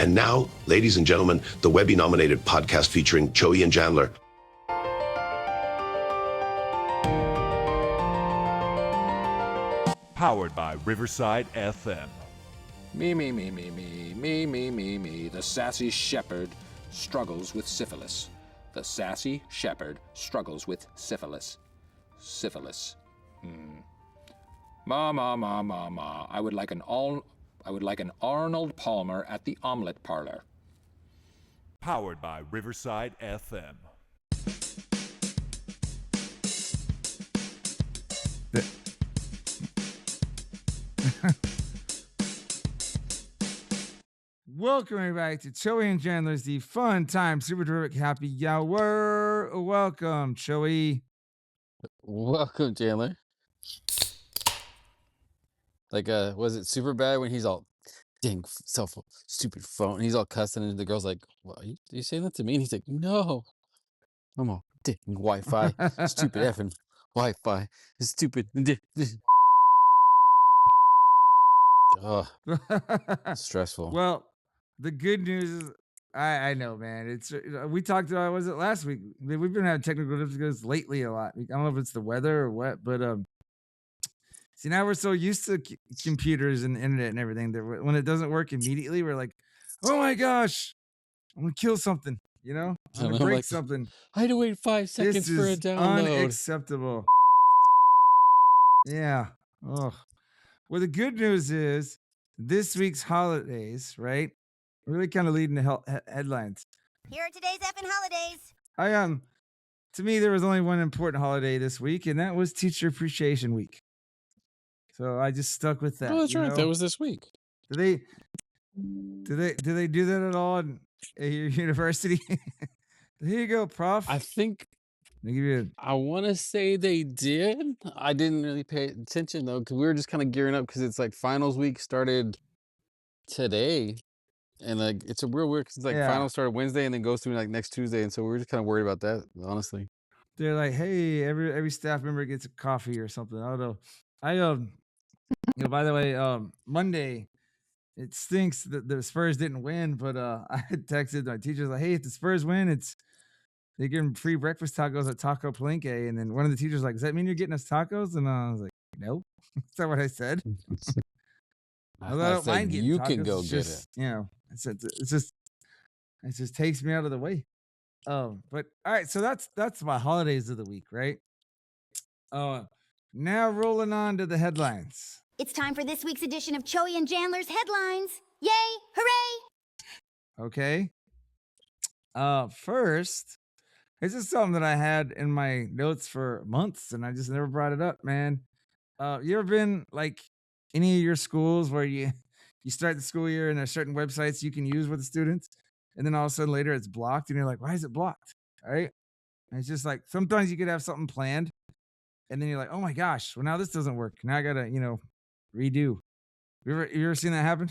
And now, ladies and gentlemen, the Webby-nominated podcast featuring Choey and Jandler. Powered by Riverside FM. Me. The sassy shepherd struggles with syphilis. The sassy shepherd struggles with syphilis. Syphilis. Ma. I would like an Arnold Palmer at the omelet parlor. Powered by Riverside FM. Welcome everybody to Choey and Jandler's the fun time super terrific happy hour. Welcome, Choey. Welcome, Jandler. Like, was it super bad when he's all, dang, stupid phone? He's all cussing, and the girl's like, "What are you saying that to me?" And he's like, "No, I'm all dang Wi-Fi, stupid effing Wi-Fi, stupid." Oh, stressful. Well, the good news is, I know, man. It's we talked about, was it last week? We've been having technical difficulties lately a lot. I don't know if it's the weather or what, but see, now we're so used to computers and the internet and everything that when it doesn't work immediately, we're like, "Oh my gosh, I'm gonna kill something," you know? I'm gonna break something. I had to wait 5 seconds for a download. Unacceptable. Yeah. Oh. Well, the good news is this week's holidays, right? Really kind of leading to headlines. Here are today's effing holidays. To me, there was only one important holiday this week, and that was Teacher Appreciation Week. So I just stuck with that. Oh, that's right. know? That was this week. Do they do that at all at your university? Here you go, Prof. I think They give you I want to say they did. I didn't really pay attention though, because we were just kind of gearing up because it's like finals week started today, and like it's a real weird because it's like finals started Wednesday and then goes through like next Tuesday, and so we were just kind of worried about that, honestly. They're like, hey, every staff member gets a coffee or something. I don't know. By the way, Monday, it stinks that the Spurs didn't win, but I had texted my teachers like, hey, if the Spurs win, they give them free breakfast tacos at Taco Palenque. And then one of the teachers was like, does that mean you're getting us tacos? And I was like, no. Is that what I said? I don't mind getting you tacos. can go It's get just, it. You know, it just takes me out of the way. But all right, so that's my holidays of the week, right? Now rolling on to the headlines. It's time for this week's edition of Choey and Jandler's headlines. Yay! Hooray! Okay. First, this is something that I had in my notes for months, and I just never brought it up, man. You ever been like any of your schools where you start the school year and there's certain websites you can use with the students, and then all of a sudden later it's blocked, and you're like, why is it blocked? All right. And it's just like sometimes you could have something planned, and then you're like, oh my gosh, well now this doesn't work. Now I gotta, redo. You ever seen that happen?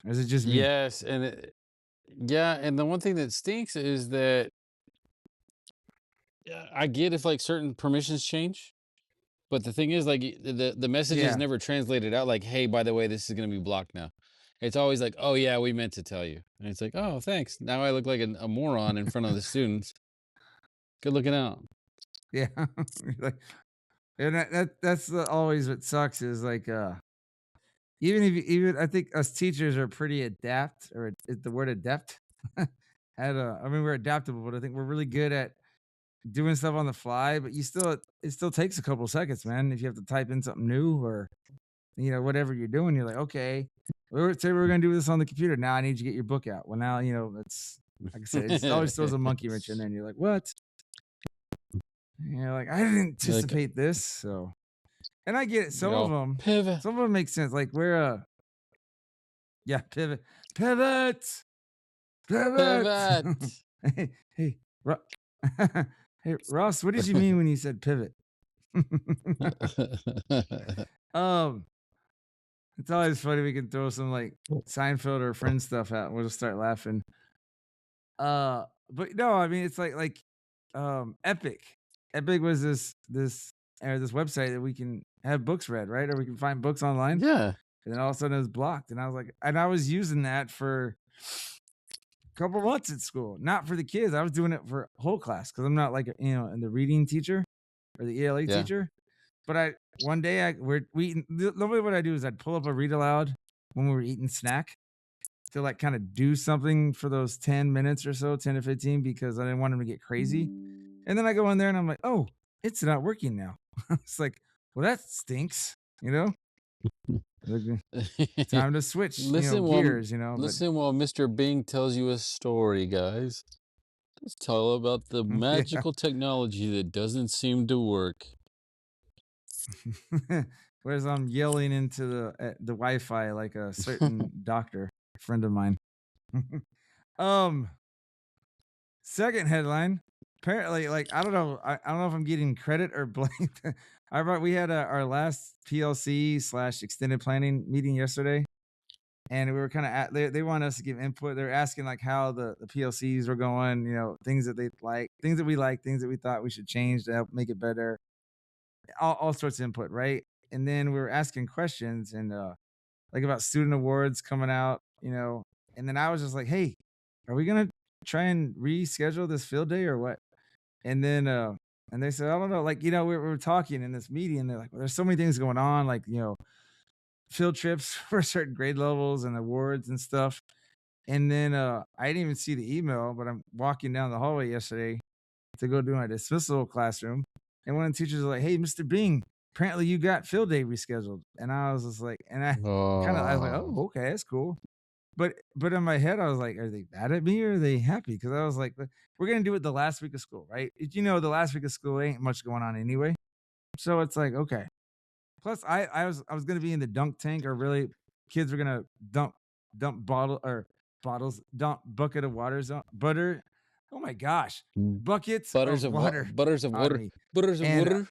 Or is it just me? Yes, and and the one thing that stinks is that I get if like certain permissions change, but the thing is like the message is never translated out like, hey, by the way, this is gonna be blocked now. It's always like, oh yeah, we meant to tell you, and it's like, oh thanks. Now I look like a moron in front of the students. Good looking out. Yeah. And that's always what sucks is like even I think us teachers are pretty adept, or is the word adept we're adaptable, but I think we're really good at doing stuff on the fly, but it still takes a couple seconds, man. If you have to type in something new or whatever you're doing, you're like, okay, say we're gonna do this on the computer. Now I need you to get your book out. Well, now that's like I said, it always throws a monkey wrench in there, and you're like, what? Like I didn't anticipate this, so. And I get it. Some of them make sense. Like we're pivot. Hey, hey, Ross, what did you mean when you said pivot? It's always funny. We can throw some like Seinfeld or Friends stuff out, and we'll just start laughing. But no, I mean it's like Epic. Epic was this website that we can have books read, right? Or we can find books online. Yeah. And then all of a sudden it was blocked. And I was like, and I was using that for couple months at school, not for the kids. I was doing it for whole class because I'm not like in the reading teacher or the ELA Yeah. teacher. But one day we eating. Normally what I do is I'd pull up a read aloud when we were eating snack to like kind of do something for those 10 minutes or so, 10 to 15, because I didn't want them to get crazy. And then I go in there and I'm like, oh, it's not working now. It's like, well, that stinks, you know? Time to switch, gears, listen while Mr. Bing tells you a story, guys. Let's tell about the Yeah. magical technology that doesn't seem to work. Whereas I'm yelling into the Wi-Fi like a certain doctor friend of mine. Second headline. Apparently, like I don't know if I'm getting credit or blame. We had our last PLC / extended planning meeting yesterday, and we were kind of they want us to give input. They're asking like how the PLCs were going, things that they like, things that we like, things that we thought we should change to help make it better. All sorts of input, right? And then we were asking questions and like about student awards coming out, and then I was just like, hey, are we gonna try and reschedule this field day or what? And then and they said, I don't know, like, we were talking in this meeting and they're like, well, there's so many things going on, like, field trips for certain grade levels and awards and stuff. And then I didn't even see the email, but I'm walking down the hallway yesterday to go do my dismissal classroom. And one of the teachers was like, hey, Mr. Bing, apparently you got field day rescheduled. And I was just like, and I was like, oh, okay, that's cool. But in my head, I was like, are they mad at me or are they happy? Because I was like, we're gonna do it the last week of school, right? The last week of school ain't much going on anyway. So it's like, okay. Plus, I was gonna be in the dunk tank, or really, kids were gonna dump bottles, dump bucket of butter. Oh my gosh, buckets Butters of water, butters of on water, me. butters of And water.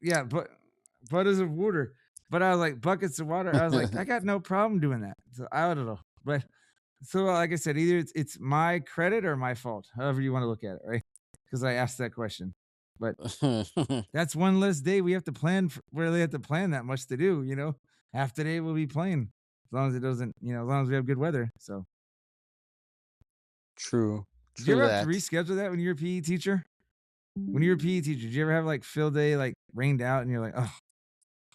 yeah, but butters of water. But I was like, buckets of water. I was like, I got no problem doing that. So I don't know. But so like I said, either it's my credit or my fault, however you want to look at it, right? Because I asked that question. But that's one less day we have to plan for, where they have to plan that much to do, Half the day we'll be playing. As long as it doesn't, as long as we have good weather. So True. did you True ever have to that. reschedule that when you were a PE teacher? When you were a PE teacher, did you ever have like field day like rained out and you're like, oh,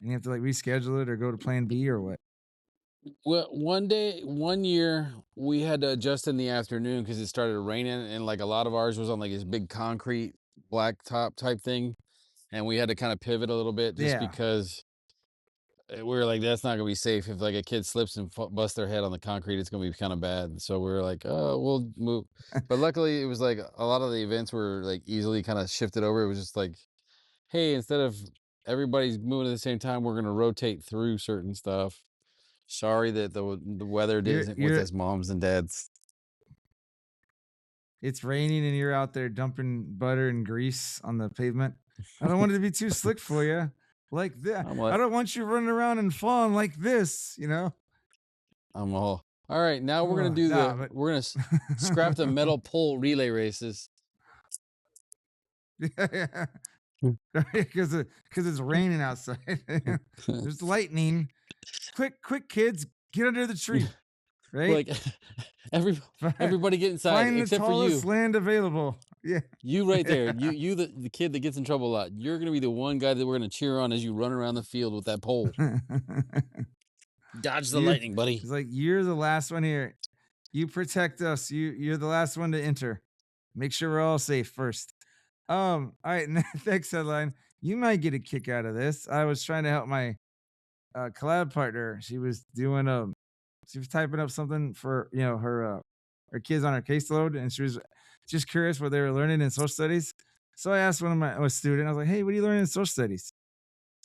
and you have to like reschedule it or go to plan B or what? Well, one year, we had to adjust in the afternoon because it started raining, and like a lot of ours was on like this big concrete blacktop type thing, and we had to kind of pivot a little bit just Yeah. because we were like, that's not gonna be safe. If like a kid slips and busts their head on the concrete, it's gonna be kind of bad. So we were like, oh, we'll move. But luckily, it was like a lot of the events were like easily kind of shifted over. It was just like, hey, instead of everybody's moving at the same time, we're gonna rotate through certain stuff. Sorry that the weather You're isn't with you're us moms and dads. It's raining and you're out there dumping butter and grease on the pavement. I don't want it to be too slick for you. Like that. I'm I like, don't want you running around and falling like this, I'm all right. Now we're gonna Oh, do nah, but we're gonna scrap the metal pole relay races. yeah, because it's raining outside. There's lightning. Quick, kids, get under the tree. Right? Like everybody get inside Find the except for tallest you. land available. Yeah. You right there. Yeah. You the kid that gets in trouble a lot. You're gonna be the one guy that we're gonna cheer on as you run around the field with that pole. Dodge the lightning, buddy. It's like you're the last one here. You protect us. You're the last one to enter. Make sure we're all safe first. All right, next headline. You might get a kick out of this. I was trying to help my collab partner. She was typing up something for her kids on her caseload, and she was just curious what they were learning in social studies. So I asked one of my student. I was like, "Hey, what are you learning in social studies?"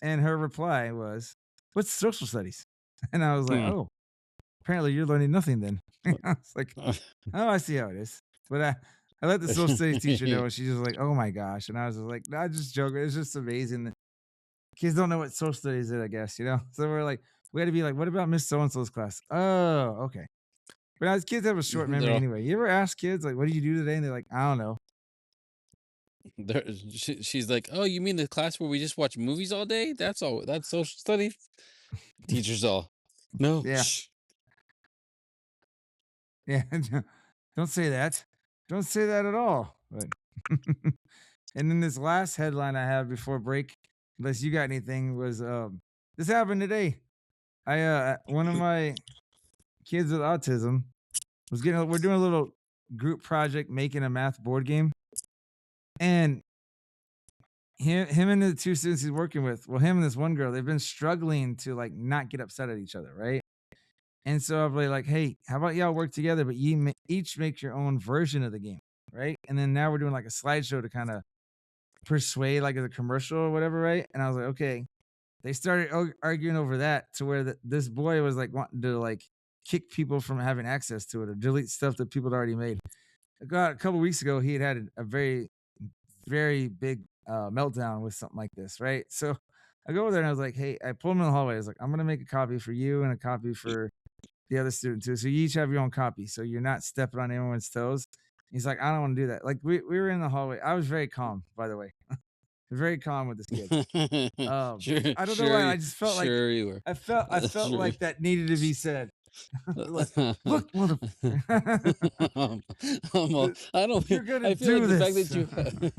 And her reply was, "What's social studies?" And I was like, "Oh, apparently you're learning nothing then." I was like, "Oh, I see how it is." But I let the social studies teacher know, and she's just like, "Oh my gosh!" And I was just like, "Nah, just joking. It's just amazing that kids don't know what social studies is, I guess, So we're like, we had to be like, what about Miss So and So's class? Oh, okay. But as kids have a short memory anyway. You ever ask kids like, what did you do today? And they're like, I don't know. She's like, oh, you mean the class where we just watch movies all day? That's all. That's social studies. Teachers all, no. Yeah. Shh. Yeah, don't say that. Don't say that at all. But and then this last headline I have before break, unless you got anything, was this happened today. I one of my kids with autism was getting we're doing a little group project making a math board game. And him and the two students he's working with, well, him and this one girl, they've been struggling to like not get upset at each other, right? And so I'm like, hey, how about y'all work together, but each make your own version of the game, right? And then now we're doing like a slideshow to kind of persuade, like as a commercial or whatever, right? And I was like, okay. They started arguing over that to where this boy was like wanting to like kick people from having access to it or delete stuff that people had already made. A couple weeks ago, he had a very, very big meltdown with something like this, right? So I go over there and I was like, hey, I pulled him in the hallway. I was like, I'm gonna make a copy for you and a copy for the other student too. So you each have your own copy, so you're not stepping on anyone's toes. He's like, I don't want to do that. Like we were in the hallway. I was very calm, by the way. Very calm with this kid. Sure, I don't know sure, why. I just felt like you were. I felt Sure. like that needed to be said. Like, look, I don't. you're gonna I feel do like the this. fact that you,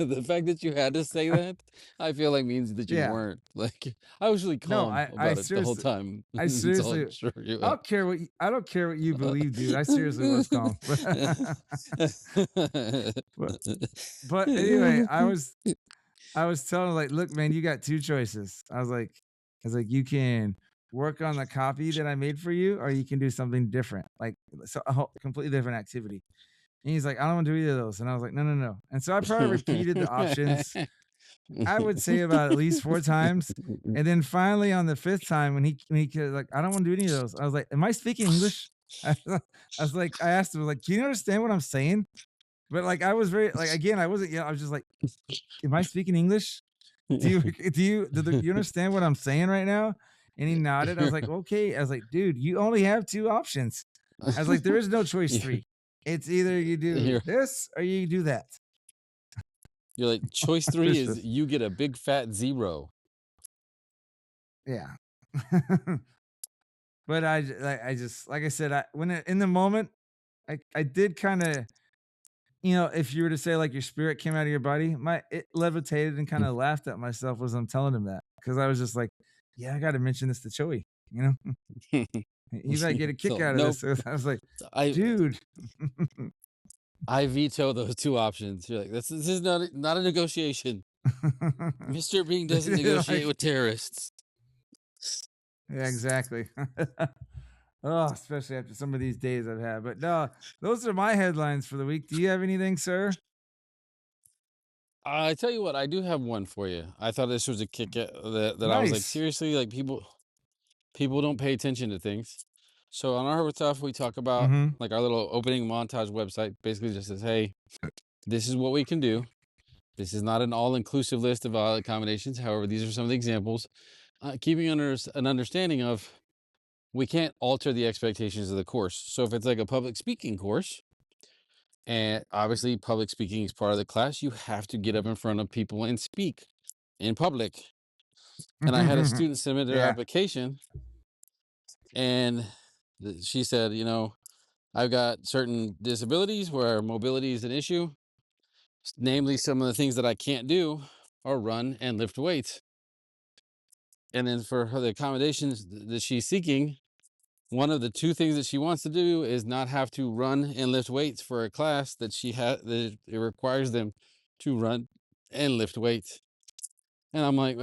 the fact that you had to say that, I feel like means that you Yeah. weren't. Like I was really No, calm I about it the whole seriously, time. I So I'm seriously, sure you I don't care what I don't care what you believe, dude. I seriously was calm. But anyway, I was telling him, like, look, man, you got two choices. I was like, you can work on the copy that I made for you, or you can do something different, like so a completely different activity. And he's like, I don't want to do either of those. And I was like, no, no, no. And so I probably repeated the options, I would say about at least 4 times. And then finally on the 5th time when he like, I don't want to do any of those. I was like, am I speaking English? I was like, I asked him, like, can you understand what I'm saying? But like, I was very like, again, I wasn't, I was just like, am I speaking English? Do you understand what I'm saying right now? And he nodded. I was like, okay. I was like, dude, you only have 2 options. I was like, there is no choice 3. It's either you do this or you do that. You're like, choice 3 is you get a big fat 0. Yeah. But I just like I said, in the moment, I did kind of, if you were to say like your spirit came out of your body, it levitated and kind of laughed at myself as I'm telling him that, because I was just like, yeah, I got to mention this to Choey, he might get a kick out of this. So I was like, dude, I veto those 2 options. You're like, this is not a negotiation. Mr. Bean doesn't negotiate with terrorists. Yeah, exactly. Oh, especially after some of these days I've had. But no, those are my headlines for the week. Do you have anything, sir? I tell you what, I do have one for you. I thought this was a kick that I was like, Nice. seriously, like people don't pay attention to things. So on our stuff, we talk about like our little opening montage website. Basically, just says, hey, this is what we can do. This is not an all-inclusive list of accommodations. However, these are some of the examples. Keeping under an understanding of, we can't alter the expectations of the course. So if it's like a public speaking course, and obviously public speaking is part of the class, you have to get up in front of people and speak in public. And I had a student submit their application, and she said, I've got certain disabilities where mobility is an issue. Namely, some of the things that I can't do are run and lift weights. And then for her, the accommodations that she's seeking, one of the 2 things that she wants to do is not have to run and lift weights for a class that that it requires them to run and lift weights. And I'm like,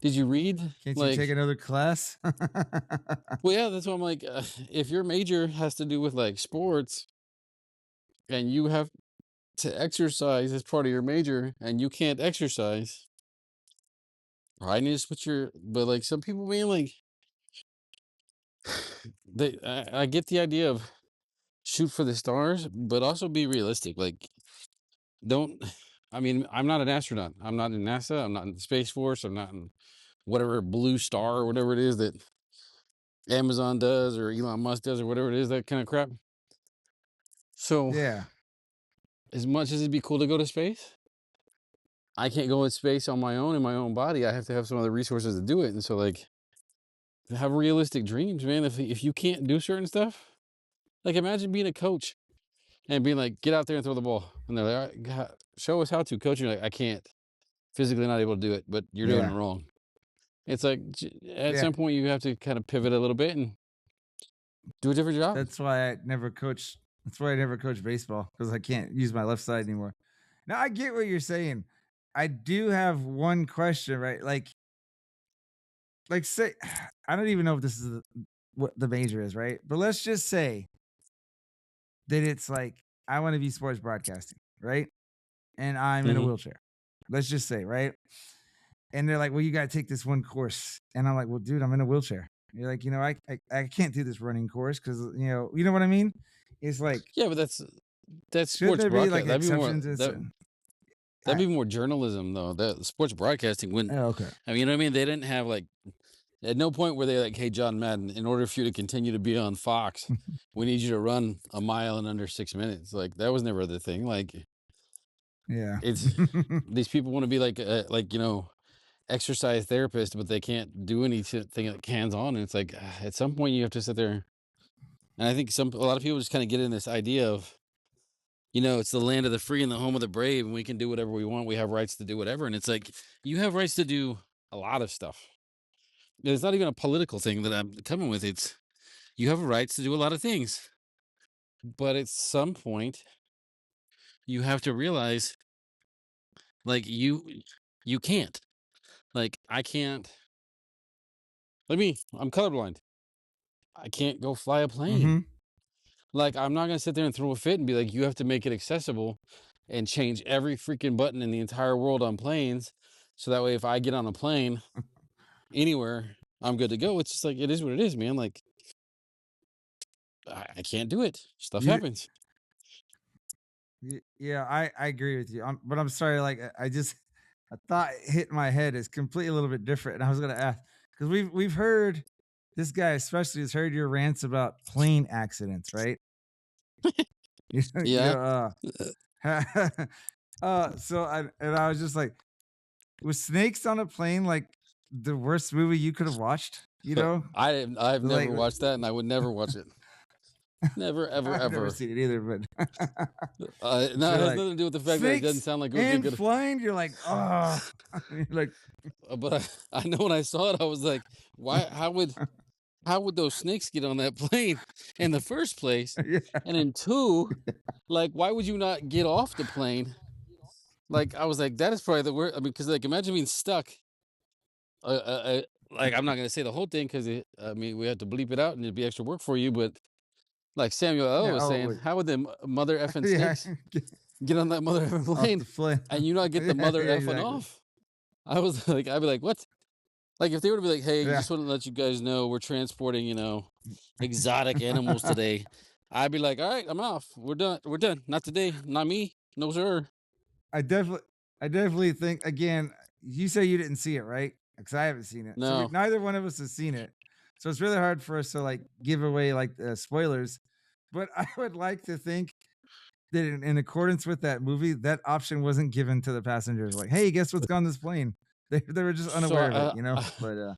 did you read? Can't you take another class? Well, yeah, that's what I'm like. If your major has to do with like sports, and you have to exercise as part of your major, and you can't exercise, I need to switch but like some people being like, I get the idea of shoot for the stars, but also be realistic. Like, I'm not an astronaut. I'm not in NASA. I'm not in the Space Force. I'm not in whatever Blue Star or whatever it is that Amazon does or Elon Musk does or whatever it is, that kind of crap. So yeah, as much as it'd be cool to go to space, I can't go in space on my own in my own body. I have to have some other resources to do it. And so like, have realistic dreams, man. If you can't do certain stuff, Like, imagine being a coach and being like, get out there and throw the ball. And they're like, all right, God, show us how to, coach. And you're like, I can't. Physically not able to do it, but you're doing it Yeah. wrong. It's like, at Yeah. some point, you have to kind of pivot a little bit and do a different job. That's why I never coach. That's why I never coach baseball, because I can't use my left side anymore. Now I get what you're saying. I do have one question, right? Like say, I don't even know if this is what the major is, right? But let's just say that it's like I want to be sports broadcasting, right? And I'm in a Mhm. wheelchair. Let's just say, right? And they're like, "Well, you got to take this one course," and I'm like, "Well, dude, I'm in a wheelchair." You're like, I can't do this running course because you know what I mean? It's like, Yeah, but that's shouldn't sports there be like broadcast. That'd be more exceptions? that'd I, be more journalism though. That sports broadcasting wouldn't. oh, okay. I mean, you know what I mean? They didn't have like at no point were they like, hey, John Madden, in order for you to continue to be on Fox, we need you to run a mile in under 6 minutes. Like that was never the thing. Like Yeah. it's these people want to be like exercise therapist, but they can't do anything like hands on. And it's like at some point you have to sit there. And I think a lot of people just kind of get in this idea of, it's the land of the free and the home of the brave, and we can do whatever we want. We have rights to do whatever. And it's like, you have rights to do a lot of stuff. It's not even a political thing that I'm coming with. It's, you have rights to do a lot of things. But at some point, you have to realize, like, you can't. Like, I can't. I'm colorblind. I can't go fly a plane. Mm-hmm. Like, I'm not going to sit there and throw a fit and be like, you have to make it accessible and change every freaking button in the entire world on planes. So that way, if I get on a plane anywhere, I'm good to go. It's just like, it is what it is, man. Like, I can't do it. Stuff You, happens. yeah, I agree with you. But I'm sorry, like I just a thought hit my head is completely a little bit different, and I was gonna ask because we've heard this guy especially has heard your rants about plane accidents, right? Yeah. So I was just like, was Snakes on a Plane like the worst movie you could have watched? I've Like, never watched that, and I would never watch it. Never, ever, I've never ever. seen it either, but No, it has like, nothing to do with the fact that it doesn't snakes sound like it would be and good. flying. You're like, oh, you're like, But I know when I saw it, I was like, why? How would those snakes get on that plane in the first place? yeah, And then two, like, why would you not get off the plane? Like, I was like, that is probably the worst. I mean, because like, imagine being stuck. Like, I'm not gonna say the whole thing because I mean, we had to bleep it out and it'd be extra work for you. But like Samuel L. yeah. was Oh, saying, wait. how would the mother effing Yeah, snakes get on that mother effing off plane the plane. and you not get the Yeah, mother yeah, effing exactly. off? I was like, I'd be like, what? Like if they were to be like, hey, Yeah. just want to let you guys know we're transporting, exotic animals today. I'd be like, all right, I'm off. We're done. We're done. Not today. Not me. No, sir. I definitely think again. You say you didn't see it, right? Because I haven't seen it. So No. neither one of us has seen it. So it's really hard for us to like give away like spoilers. But I would like to think that in accordance with that movie, that option wasn't given to the passengers. Like, hey, guess what's on this plane? They were just So unaware of it,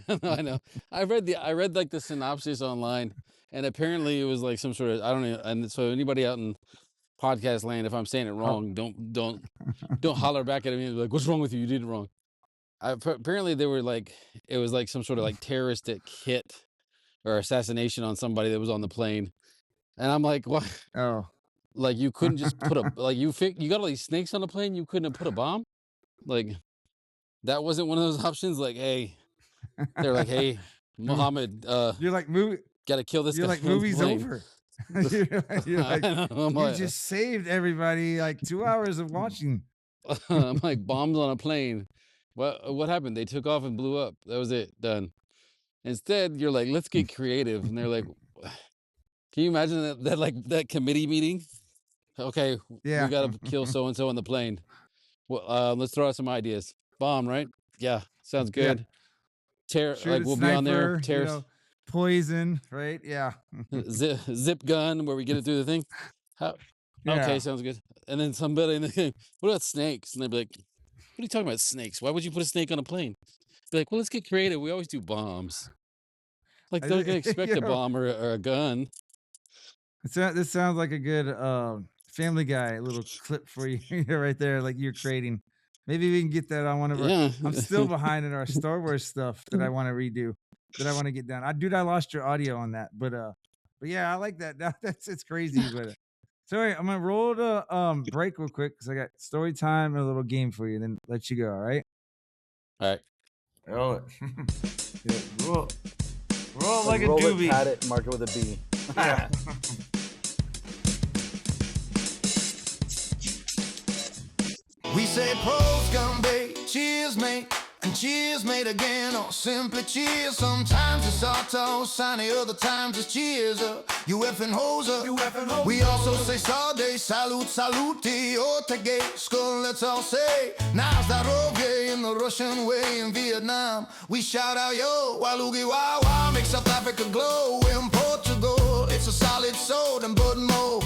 But I know. I read like the synopsis online, and apparently it was like some sort of, I don't know. And so anybody out in podcast land, if I'm saying it wrong, don't holler back at me and be like, what's wrong with you? You did it wrong. Apparently they were like, it was like some sort of like terroristic hit or assassination on somebody that was on the plane. And I'm like, what? oh, Like you couldn't just put a, like you got all these snakes on the plane. You couldn't have put a bomb. Like that wasn't one of those options. Like, hey, they're like, hey, Mohammed, you're like movie. got to kill this You're guy. like on the movie's plane." over. you're like I'm you like, just saved everybody like 2 hours of watching. I'm like bombs on a plane. What happened? They took off and blew up. That was it. Done. Instead, you're like, let's get creative. And they're like, can you imagine that like that committee meeting? Okay, Yeah. we got to kill so and so on the plane. Well, let's throw out some ideas. Bomb, right? Yeah, sounds Yeah. good. Shoot Like a we'll be on there. sniper, Terrorist poison, right? Yeah. zip gun where we get it through the thing. How, Yeah. Okay, sounds good. And then somebody in the thing, what about snakes? And they'd be like, what are you talking about, snakes? Why would you put a snake on a plane? Be like, well, let's get creative. We always do bombs. Like I they're thi- gonna expect you a know, bomb or a gun. This sounds like a good Family Guy little clip for you right there, like you're creating. Maybe we can get that on one of our. Yeah. I'm still behind in our Star Wars stuff that I want to redo, that I want to get down. I lost your audio on that, but yeah, I like that. It's crazy, but sorry, I'm gonna roll the break real quick because I got story time and a little game for you, then let you go. All right. All right. Roll it. Yeah, roll like a roll doobie. It, pat it, mark it with a B. Yeah. We say pros come bait, cheers mate, and cheers mate again, or simply cheers. Sometimes it's auto, sunny, other times it's cheers up. You effing hoser. We also say sade, salute, saluti, otage, skull, let's all say. Now's that roge in the Russian way in Vietnam. We shout out yo, walugi wow wow, make South Africa glow. In Portugal, it's a solid soul, and but more.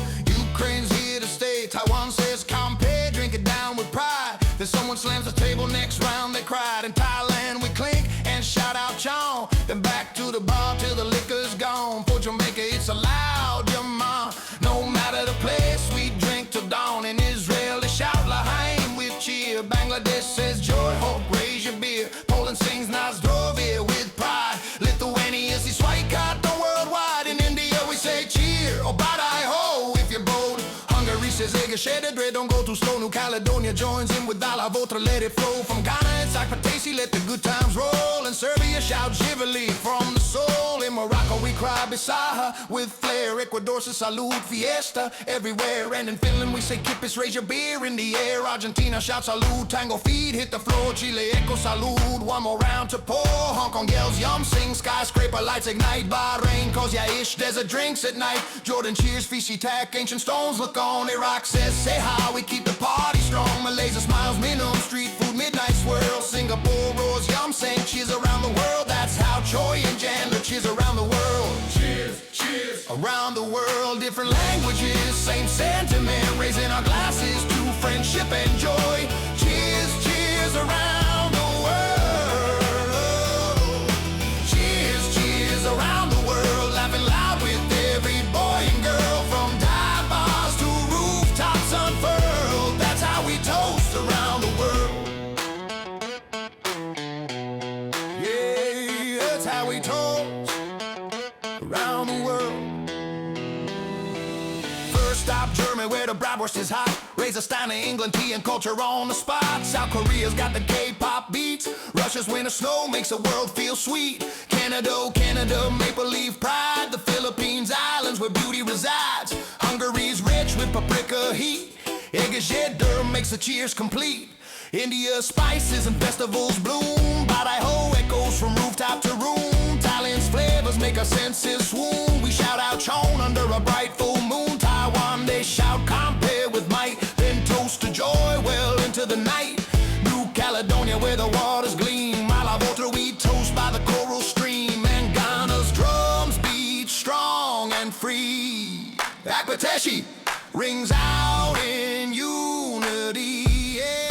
Ukraine's here to stay, Taiwan says compare, drink it down with pride. Then someone slams the table, next round they cried. In Thailand we clink and shout out Chong. Then back to the bar till the liquor's gone. For Jamaica it's allowed, your mom. No matter the place, we drink till dawn. In Israel they shout L'chaim with cheer. Bangladesh says joy, hope, raise your beer. Poland sings Nazdrovie with pride. Lithuania says Swaikato worldwide. In India we say cheer, or badai ho if you're bold. Hungary says Ega Shedder, don't go too slow. New Caledonia joins in with Dala Votra, let it flow. From Ghana it's Akpatesi, let the good times roll. In Serbia shout Jivali from the soul. In Morocco we cry Bisaha with flair. Ecuador says salud, fiesta everywhere. And in Finland we say kippis, raise your beer in the air. Argentina shouts salud, tango feet hit the floor. Chile echo salud, one more round to pour. Hong Kong yells yum, sing, skyscraper lights ignite. Bahrain calls ya ish, desert drinks at night. Jordan cheers, Fiji tack, ancient stones look on. Iraq says say hi, we keep the party strong. Malaysia smiles, minimum street food, midnight swirl. Singapore roars yum, saying cheers around the world. That's how Choey and Jandler cheers around the world. Cheers, cheers. Around the world, different languages, same sentiment. Raising our glasses to friendship and joy. Cheers, cheers around the world. Cheers, cheers around the world. Laughing loud with every boy and girl. From dive bars to rooftops unfurled. That's how we toast around the world. Yeah, that's how we toast around the world. First stop Germany where the bratwurst is hot. Raise a stein of England, tea and culture on the spot. South Korea's got the K-pop beats. Russia's winter snow makes the world feel sweet. Canada, maple leaf pride. The Philippines islands where beauty resides. Hungary's rich with paprika heat. Egeshedder makes the cheers complete. India spices and festivals bloom. Badai-ho echoes from rooftop to room. Thailand's flavors make our senses swoon. We shout out Chon under a bright full moon. Taiwan they shout compare with might. Then toast to joy well into the night. New Caledonia where the waters gleam. Malavotra we toast by the coral stream. And Ghana's drums beat strong and free. Akpateshi rings out in unity. Yeah.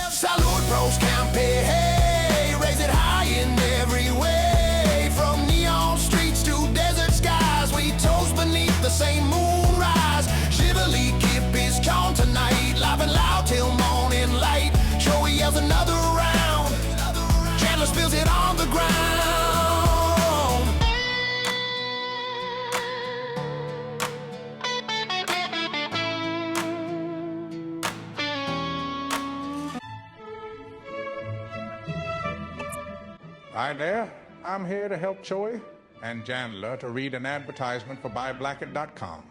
Salute pros campe, hey, raise it high in every way. From neon streets to desert skies, we toast beneath the same moonrise. Shivali kip is chon tonight, laughing loud till morning light. Choey yells another round, Jandler spills it on the ground. Hi there, I'm here to help Choey and Jandler to read an advertisement for buyblacket.com.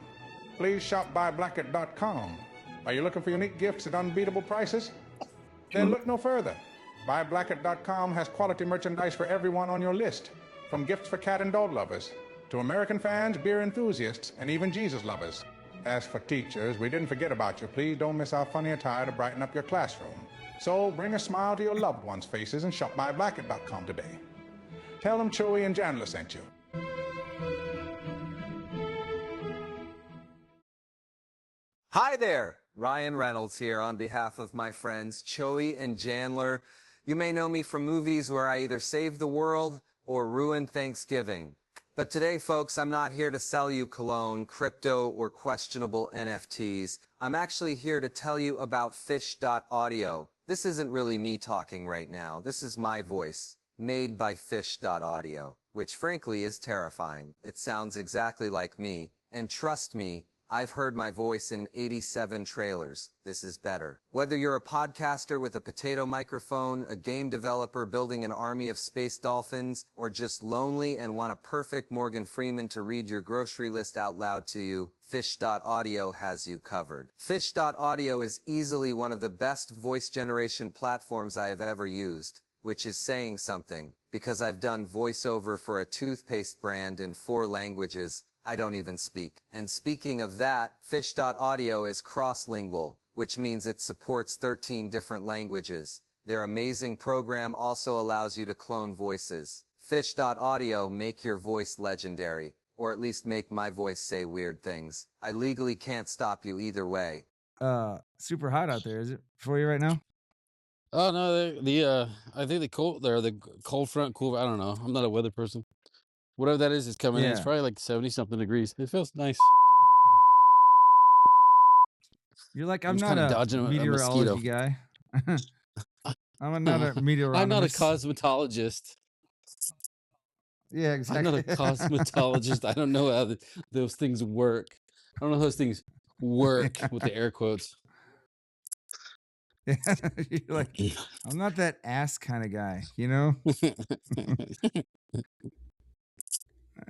Please shop buyblacket.com. Are you looking for unique gifts at unbeatable prices? Then look no further. Buyblacket.com has quality merchandise for everyone on your list, from gifts for cat and dog lovers to American fans, beer enthusiasts, and even Jesus lovers. As for teachers, we didn't forget about you. Please don't miss our funny attire to brighten up your classroom. So bring a smile to your loved ones' faces and shop buyblacket.com today. Tell them Choey and Jandler sent you. Hi there, Ryan Reynolds here on behalf of my friends Choey and Jandler. You may know me from movies where I either save the world or ruin Thanksgiving. But today, folks, I'm not here to sell you cologne, crypto, or questionable NFTs. I'm actually here to tell you about Fish.audio. This isn't really me talking right now. This is my voice, made by Fish.audio, which frankly is terrifying. It sounds exactly like me, and trust me, I've heard my voice in 87 trailers. This is better. Whether you're a podcaster with a potato microphone, a game developer building an army of space dolphins, or just lonely and want a perfect Morgan Freeman to read your grocery list out loud to you, Fish.audio has you covered. Fish.audio is easily one of the best voice generation platforms I have ever used, which is saying something, because I've done voiceover for a toothpaste brand in 4 languages I don't even speak. And speaking of that, Fish.audio is cross-lingual, which means it supports 13 different languages. Their amazing program also allows you to clone voices. Fish.audio make your voice legendary, or at least make my voice say weird things. I legally can't stop you either way. Super hot out there, is it for you right now? Oh no, I think the cold front, I don't know. I'm not a weather person. Whatever that is coming in. It's probably like 70-something degrees. It feels nice. You're like, I'm not a meteorology guy. I'm not a meteorologist. I'm not a cosmetologist. Yeah, exactly. I'm not a cosmetologist. I don't know how those things work. I don't know how those things work with the air quotes. Yeah, you're like, I'm not that ass kind of guy, you know?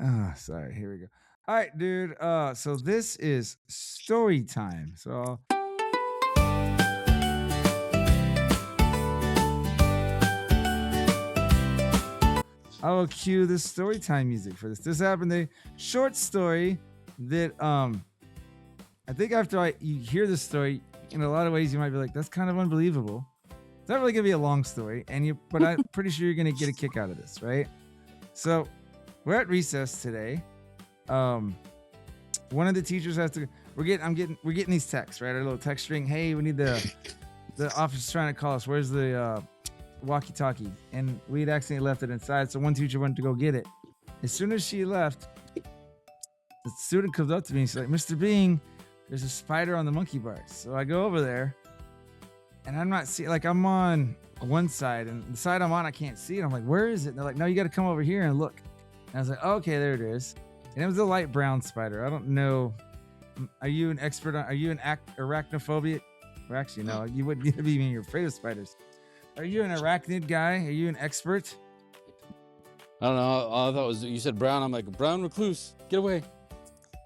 Oh, sorry. Here we go. All right, dude. So this is story time. So I will cue the story time music for this. This happened a short story that I think after you hear the story, in a lot of ways you might be like, that's kind of unbelievable. It's not really gonna be a long story, but I'm pretty sure you're gonna get a kick out of this, right? So we're at recess today. One of the teachers has to. We're getting these texts, right? Our little text string. Hey, we need the office is trying to call us. Where's the walkie-talkie? And we'd accidentally left it inside, so one teacher went to go get it. As soon as she left, the student comes up to me and she's like, "Mr. Bing, there's a spider on the monkey bars." So I go over there, and I'm not seeing. Like, I'm on one side, and the side I'm on, I can't see it. I'm like, "Where is it?" And they're like, "No, you got to come over here and look." And I was like, "Okay, there it is." And it was a light brown spider. I don't know. Are you an expert on? Are you an arachnophobia? Or actually, no, you wouldn't even be afraid of spiders. Are you an arachnid guy? Are you an expert? I don't know. All I thought was you said brown. I'm like, brown recluse. Get away.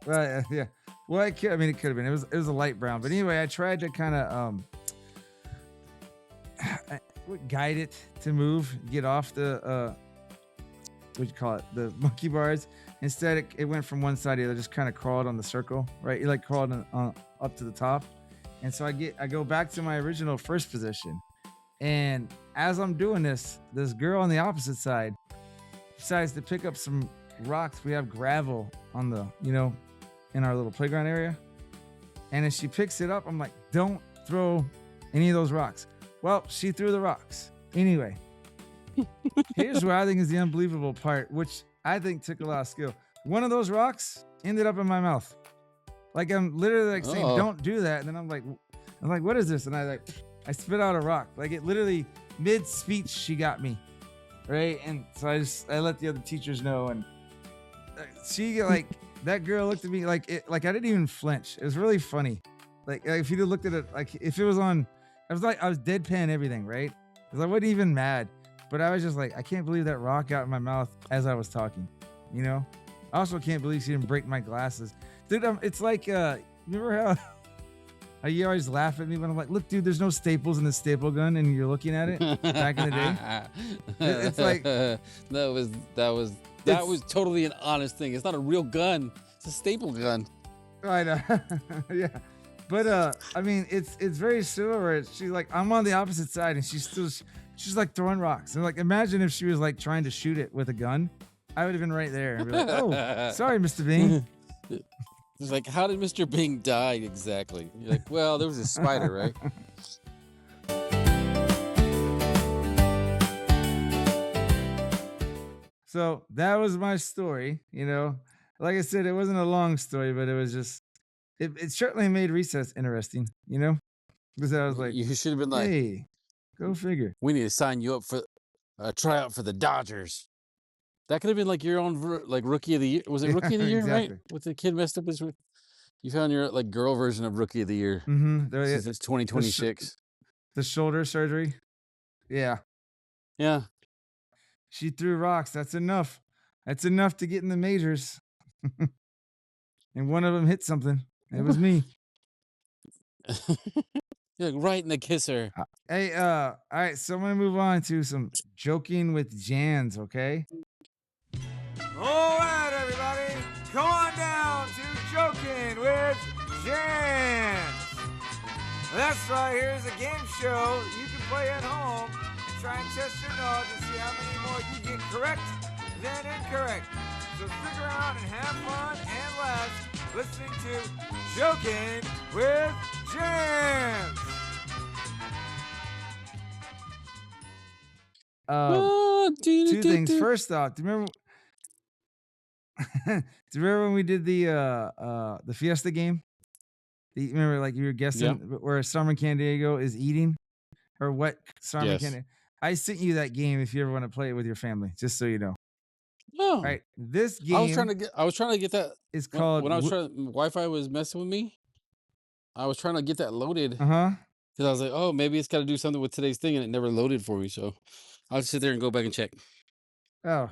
Right. Yeah. Well, it could have been. It was a light brown. But anyway, I tried to kind of guide it to move, get off the what you call it, the monkey bars. Instead, it went from one side to the other, just kind of crawled on the circle, right? You like crawled up to the top. And so I go back to my original first position. And as I'm doing this girl on the opposite side decides to pick up some rocks. We have gravel on the, in our little playground area. And as she picks it up, I'm like, don't throw any of those rocks. Well, she threw the rocks. Anyway, here's what I think is the unbelievable part, which I think took a lot of skill. One of those rocks ended up in my mouth. Like, I'm literally like saying, don't do that. And then I'm like, what is this? And I spit out a rock. Like, it literally mid-speech, she got me. Right. And so I let the other teachers know. And she that girl looked at me like I didn't even flinch. It was really funny. Like if you looked at it, like if it was on, I was deadpan everything. Right. Because I wasn't even mad. But I was just like, I can't believe that rock got in my mouth as I was talking, I also can't believe she didn't break my glasses. Dude, it's like, remember how you always laugh at me when I'm like, look, dude, there's no staples in the staple gun, and you're looking at it back in the day? It's like... That was totally an honest thing. It's not a real gun. It's a staple gun. I know. Yeah. But, I mean, it's very similar. She's like, I'm on the opposite side, and she's like throwing rocks. And like, imagine if she was like trying to shoot it with a gun. I would have been right there and be like, oh, sorry, Mr. Bing. It's like, how did Mr. Bing die exactly? You're like, well, there was a spider, right? So that was my story. Like I said, it wasn't a long story, but it was just it certainly made recess interesting. Because I was like, You should have been like, hey, go figure. we need to sign you up for a tryout for the Dodgers. That could have been like your own like rookie of the year. Was it rookie of the year, exactly. right? With the kid messed up his. You found your like girl version of rookie of the year. Mm-hmm. Since it's 2026. The shoulder surgery. Yeah. Yeah. She threw rocks. That's enough. That's enough to get in the majors. And one of them hit something. It was me. You're like right in the kisser. Hey, all right, so I'm gonna move on to some joking with Janz, okay? All right, everybody, come on down to Jokin' with Janz. That's right, here's a game show you can play at home and try and test your knowledge and see how many more you get correct than incorrect. So stick around and have fun and laugh listening to Jokin' with Janz. Two things. First off, do you remember? Do you remember when we did the Fiesta game? Remember, like you were guessing where Summer Candiego is eating, or what Summer Candiego? I sent you that game if you ever want to play it with your family, just so you know. Oh, right. This game. I was trying to get that. It's called. When I was trying, Wi-Fi was messing with me. I was trying to get that loaded. Because I was like, oh, maybe it's got to do something with today's thing, and it never loaded for me. So I'll just sit there and go back and check. Oh.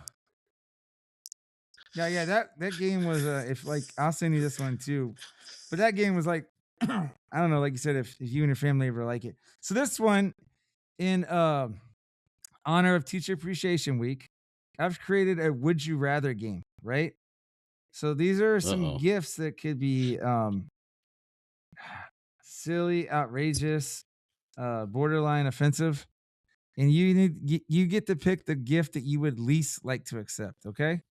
Yeah. That game was if like I'll send you this one too, but that game was like I don't know, like you said, if you and your family ever like it. So this one, in honor of Teacher Appreciation Week, I've created a Would You Rather game, right? So these are some gifts that could be silly, outrageous, borderline offensive, and you get to pick the gift that you would least like to accept. Okay.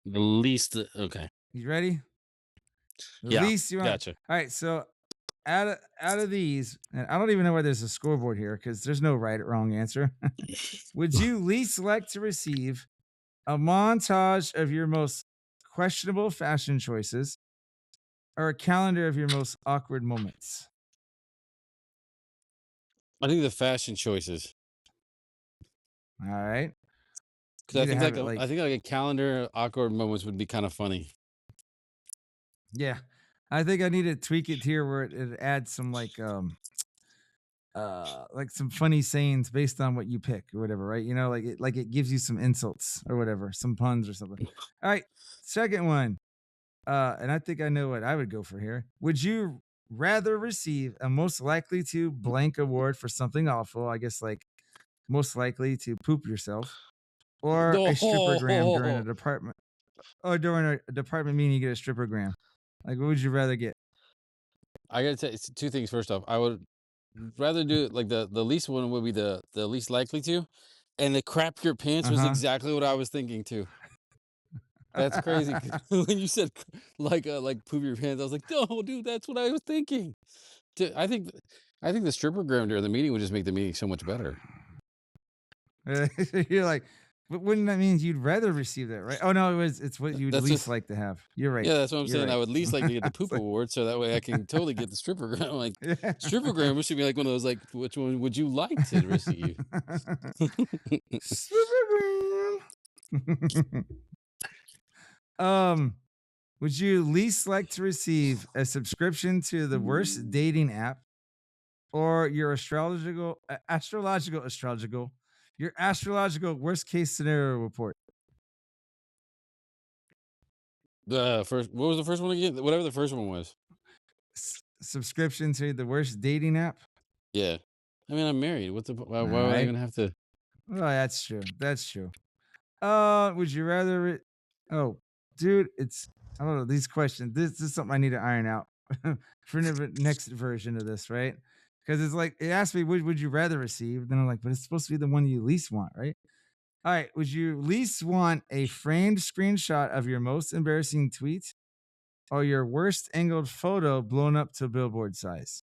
The least. Okay. You ready? Yeah. Least you want. Gotcha. All right. So out of these, and I don't even know why there's a scoreboard here because there's no right or wrong answer. Would you least like to receive a montage of your most questionable fashion choices or a calendar of your most awkward moments? I think the fashion choices. All right. Because I think like a calendar of awkward moments would be kind of funny. Yeah. I think I need to tweak it here where it adds some like some funny sayings based on what you pick or whatever, right? Like it gives you some insults or whatever, some puns or something. All right. Second one. And I think I know what I would go for here. Would you rather receive a most likely to blank award for something awful? I guess like most likely to poop yourself, or a strippergram during a department, or during a department meeting you get a strippergram. Like, what would you rather get? I gotta say two things. First off, I would rather do it like the least one would be the least likely to, and the crap your pants was exactly what I was thinking too. That's crazy. When you said like poop your pants, I was like, no, dude, that's what I was thinking. Dude, I think the strippergram during the meeting would just make the meeting so much better. You're like, but wouldn't that mean you'd rather receive that, right? Oh no, it's what you'd least like to have. You're right. Yeah, that's what I'm saying. Right. I would least like to get the poop award, so that way I can totally get the strippergram. Like strippergram should be like one of those like, which one would you like to receive? Strippergram. Would you least like to receive a subscription to the worst dating app, or your astrological worst case scenario report? What was the first one again? Whatever the first one was. Subscription to the worst dating app. Yeah, I mean I'm married. Why would I even have to? Well, that's true. That's true. Would you rather? Oh, dude, I don't know these questions. This is something I need to iron out for the next version of this, right? Because it's like it asked me, would you rather receive? Then I'm like, but it's supposed to be the one you least want, right? All right. Would you least want a framed screenshot of your most embarrassing tweet, or your worst angled photo blown up to billboard size?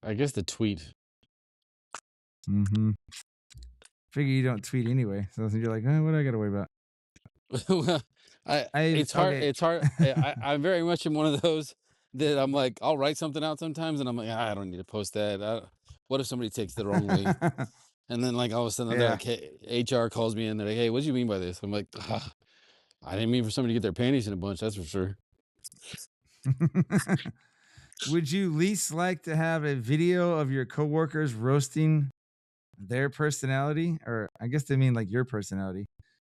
I guess the tweet. Mm-hmm. Figure you don't tweet anyway, so you're like, what do I got to worry about? Well, it's hard. Okay. It's hard. I'm very much in one of those that I'm like, I'll write something out sometimes, and I'm like, I don't need to post that. What if somebody takes it the wrong way? And then like all of a sudden, they're like, hey, HR calls me in. They're like, hey, what do you mean by this? I'm like, I didn't mean for somebody to get their panties in a bunch. That's for sure. Would you least like to have a video of your coworkers roasting their personality? Or I guess they mean like your personality.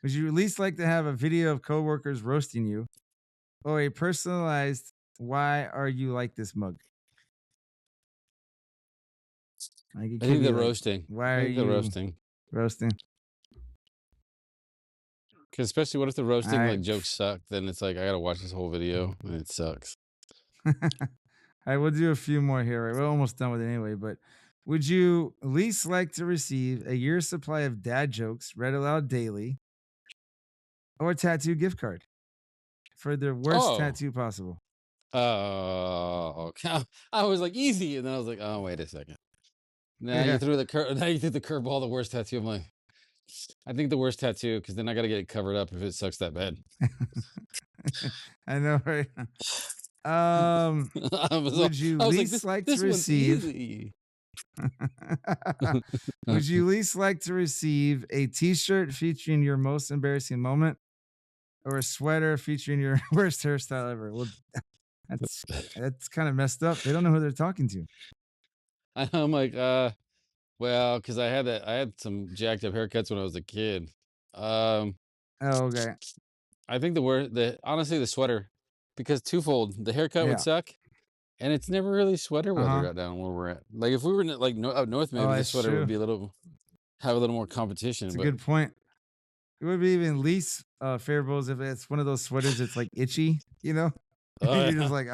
Would you at least like to have a video of coworkers roasting you or a personalized "Why are you like this" mug? Like I think the roasting. Why are you roasting? Roasting. Because especially what if the roasting like jokes suck? Then it's like I gotta watch this whole video and it sucks. All right, we'll do a few more here. Right? We're almost done with it anyway. But would you least like to receive a year's supply of dad jokes read aloud daily, or a tattoo gift card for the worst tattoo possible? Oh, I was like easy, and then I was like, oh wait a second. Now you threw the curveball. The worst tattoo. I'm like, I think the worst tattoo, because then I got to get it covered up if it sucks that bad. I know, right? Would you least like to receive? Would you least like to receive a T-shirt featuring your most embarrassing moment, or a sweater featuring your worst hairstyle ever? Well, that's kind of messed up. They don't know who they're talking to. I'm like, well, because I had some jacked up haircuts when I was a kid. Oh, okay. I think honestly the sweater, because twofold, the haircut would suck, and it's never really sweater weather got down where we're at. Like if we were in like up north, maybe the sweater would be have a little more competition. That's a good point. It would be even least favorable if it's one of those sweaters that's like itchy, you know? You're just like,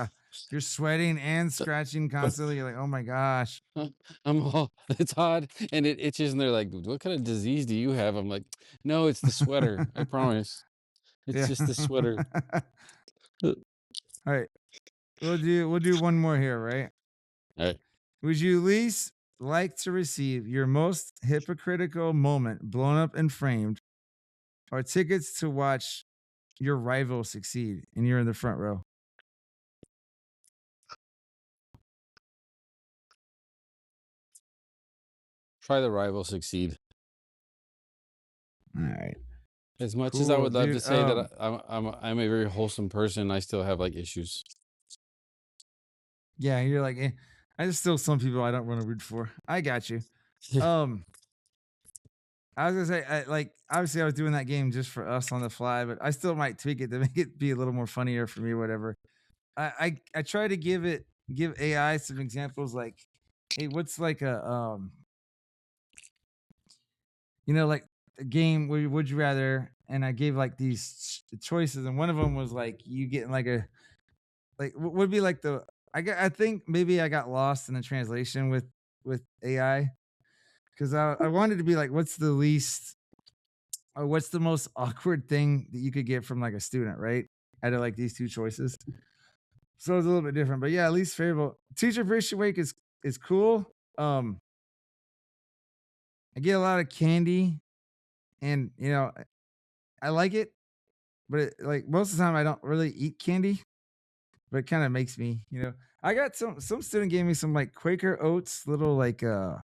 you're sweating and scratching constantly. You're like, oh my gosh. It's hot and it itches, and they're like, what kind of disease do you have? I'm like, no, it's the sweater. I promise. It's just the sweater. All right. We'll do one more here, right? All right. Would you least like to receive your most hypocritical moment blown up and framed, or tickets to watch your rival succeed and you're in the front row? Try the rival succeed. All right. As much as I would love to say that I'm a very wholesome person, I still have like issues. Yeah, you're like, I just still some people I don't want to root for. I got you. I was gonna say, obviously I was doing that game just for us on the fly, but I still might tweak it to make it be a little more funnier for me, or whatever. I try to give AI some examples, like, hey, what's like a like a game where would you rather, and I gave like these choices, and one of them was like you getting like would be like I think maybe I got lost in the translation with AI, because I wanted to be like, what's the least, or what's the most awkward thing that you could get from like a student, right? Out of like these two choices. So it's a little bit different, but yeah, least favorable. Teacher Appreciation Week is cool. I get a lot of candy, and I like it, but like most of the time I don't really eat candy, but it kind of makes me, I got some student gave me some like Quaker Oats little like they're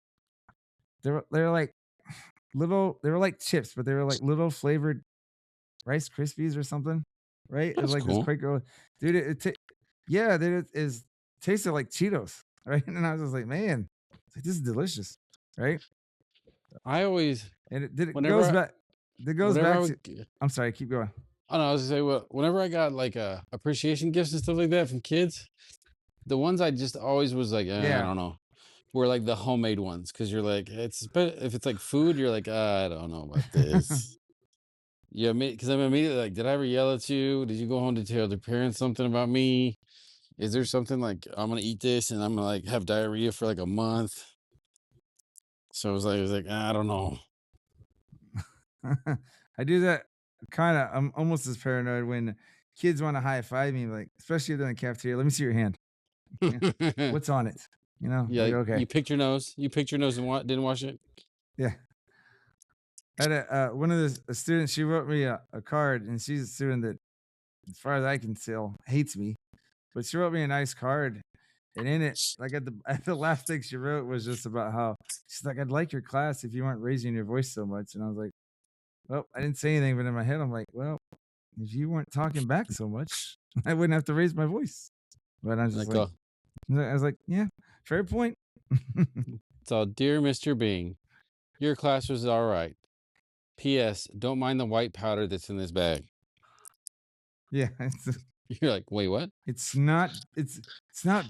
like they were like chips, but they were like little flavored Rice Krispies or something, right? It was like cool. this Quaker, dude. It tasted like Cheetos, right? And I was just like, man, this is delicious, right? I always and it goes back. It goes back to. I'm sorry, keep going. Oh no, I was gonna say, well, whenever I got like appreciation gifts and stuff like that from kids, the ones I just always was like, I don't know, were like the homemade ones, because you're like, if it's like food, you're like, I don't know about this. Yeah, because I'm immediately like, did I ever yell at you? Did you go home to tell your parents something about me? Is there something like I'm gonna eat this and I'm gonna like have diarrhea for like a month? So I was like, I don't know. I do that kind of. I'm almost as paranoid when kids want to high five me, like, especially if they're in the cafeteria. Let me see your hand. What's on it? Yeah. Like, okay. You picked your nose. You picked your nose and didn't wash it. Yeah. I had one of the students. She wrote me a card, and she's a student that, as far as I can tell, hates me. But she wrote me a nice card, and in it, like at the last thing she wrote was just about how she's like, "I'd like your class if you weren't raising your voice so much." And I was like, "Well, I didn't say anything," but in my head, I'm like, "Well, if you weren't talking back so much, I wouldn't have to raise my voice." But I was just like, I was like, "Yeah, fair point." It's all, dear Mr. Bing, your class was all right. P.S. Don't mind the white powder that's in this bag. Yeah, you're like, wait, what? It's not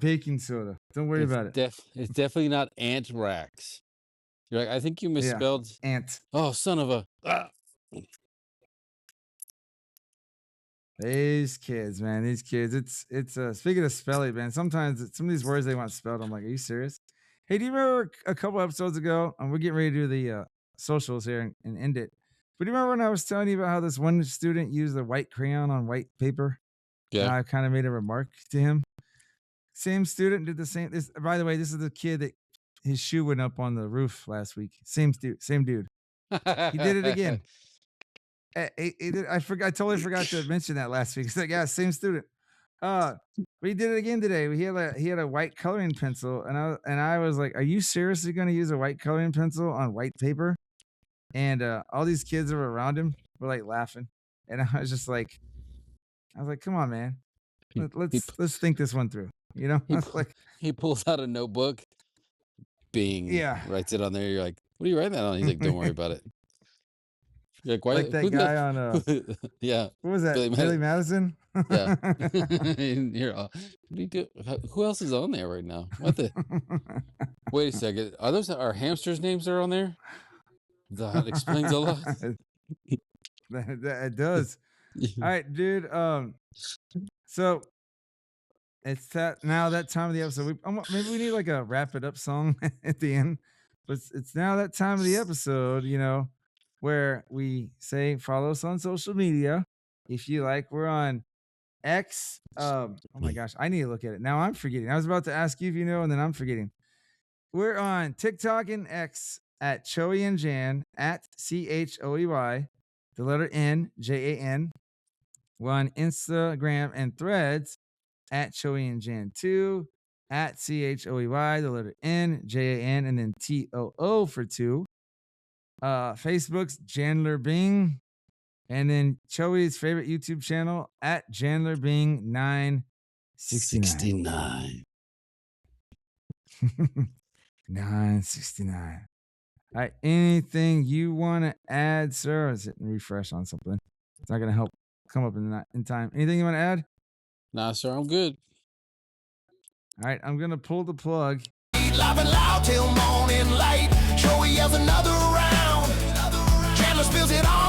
baking soda. Don't worry about it. It's definitely not anthrax. You're like, I think you misspelled ant. Oh, son of a. These kids, man. These kids. It's speaking of spelling, man. Sometimes some of these words they want spelled, I'm like, are you serious? Hey, do you remember a couple episodes ago? And we're getting ready to do the socials here and end it. But do you remember when I was telling you about how this one student used a white crayon on white paper? Yeah. And I kind of made a remark to him. Same student did the same. By the way, this is the kid that his shoe went up on the roof last week. Same dude. He did it again. He did, I totally forgot to mention that last week. It's like, yeah, same student. But he did it again today. He had a white coloring pencil, and I was like, "Are you seriously going to use a white coloring pencil on white paper?" And all these kids that were around him were like laughing, and I was like, "Come on, man, let's think this one through." You know, he pulls out a notebook. Bing. Yeah. Writes it on there. You're like, what are you writing that on? He's like, don't worry about it. You're like, why? Like that guy on yeah. What was that? Billy Madison? Yeah. You're all, what do you do? Who else is on there right now? What the? Wait a second. Are those our hamsters' names that are on there? That explains a lot. It does. All right, dude. So it's that time of the episode. Maybe we need like a wrap it up song at the end. But it's now that time of the episode, you know, where we say follow us on social media. If you like, we're on X. Oh my gosh, I need to look at it. Now I'm forgetting. I was about to ask you if you know, and then I'm forgetting. We're on TikTok and X at Choey and Jan at CHOEY, the letter N, JAN. We're on Instagram and Threads at Choey and Jan 2, at CHOEY, the letter N, JAN, and then TOO for 2. Facebook's Jandler Bing. And then Choey's favorite YouTube channel at Jandler Bing 969. 969. All right. Anything you want to add, sir? I was hitting refresh on something. It's not going to help come up in time. Anything you want to add? Nah, sir. I'm good. All right. I'm going to pull the plug. Live and loud till morning light. Choey has another round. Chandler spills it on.